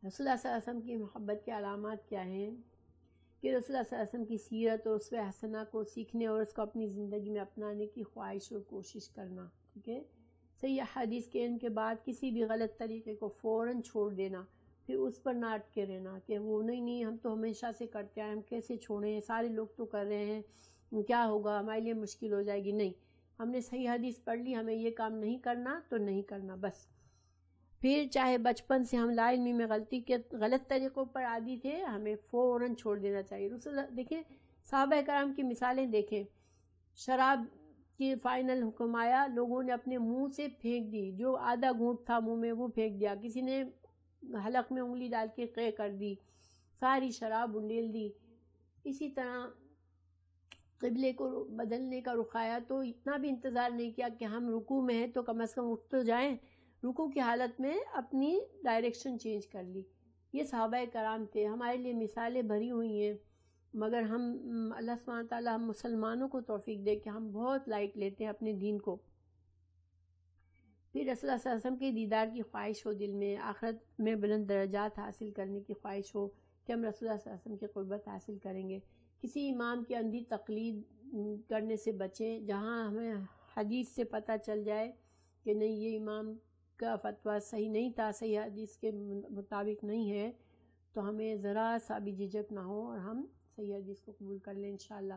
رسول اللہ صلی اللہ علیہ وسلم کی محبت کے علامات کیا ہیں؟ کہ رسول اللہ صلی اللہ علیہ وسلم کی سیرت اور اسوہ حسنہ کو سیکھنے اور اس کو اپنی زندگی میں اپنانے کی خواہش اور کوشش کرنا. ٹھیک ہے. صحیح حدیث کے علم کے بعد کسی بھی غلط طریقے کو فوراً چھوڑ دینا، پھر اس پر نہ اٹکے رہنا کہ وہ نہیں ہم تو ہمیشہ سے کرتے ہیں، ہم کیسے چھوڑیں، سارے لوگ تو کر رہے ہیں، کیا ہوگا، ہمارے لیے مشکل ہو جائے گی. نہیں، ہم نے صحیح حدیث پڑھ لی، ہمیں یہ کام نہیں کرنا تو نہیں کرنا بس. پھر چاہے بچپن سے ہم لا علمی میں غلط طریقوں پر عادی تھے، ہمیں فوراً چھوڑ دینا چاہیے. رسول اللہ دیکھیں، صحابہ کرام کی مثالیں دیکھیں. شراب کی فائنل حکم آیا، لوگوں نے اپنے منہ سے پھینک دی، جو آدھا گھونٹ تھا منہ میں وہ پھینک دیا، کسی نے حلق میں انگلی ڈال کے قے کر دی، ساری شراب انڈیل دی. اسی طرح قبلے کو بدلنے کا رخ آیا تو اتنا بھی انتظار نہیں کیا کہ ہم رکوع میں ہیں تو کم از کم اٹھ تو جائیں، رکوع کی حالت میں اپنی ڈائریکشن چینج کر لی. یہ صحابہ کرام تھے، ہمارے لیے مثالیں بھری ہوئی ہیں، مگر ہم اللہ سبحانہ تعالیٰ ہم مسلمانوں کو توفیق دے کہ ہم بہت لائٹ لیتے ہیں اپنے دین کو. پھر رسول اللہ صلی اللہ علیہ وسلم کے دیدار کی خواہش ہو دل میں، آخرت میں بلند درجات حاصل کرنے کی خواہش ہو کہ ہم رسول اللہ صلی اللہ علیہ وسلم کی قربت حاصل کریں گے. کسی امام کی اندھی تقلید کرنے سے بچیں. جہاں ہمیں حدیث سے پتہ چل جائے کہ نہیں یہ امام کا فتویٰ صحیح نہیں تھا، صحیح حدیث کے مطابق نہیں ہے، تو ہمیں ذرا سا بھی جھجک نہ ہو اور ہم صحیح حدیث کو قبول کر لیں انشاءاللہ.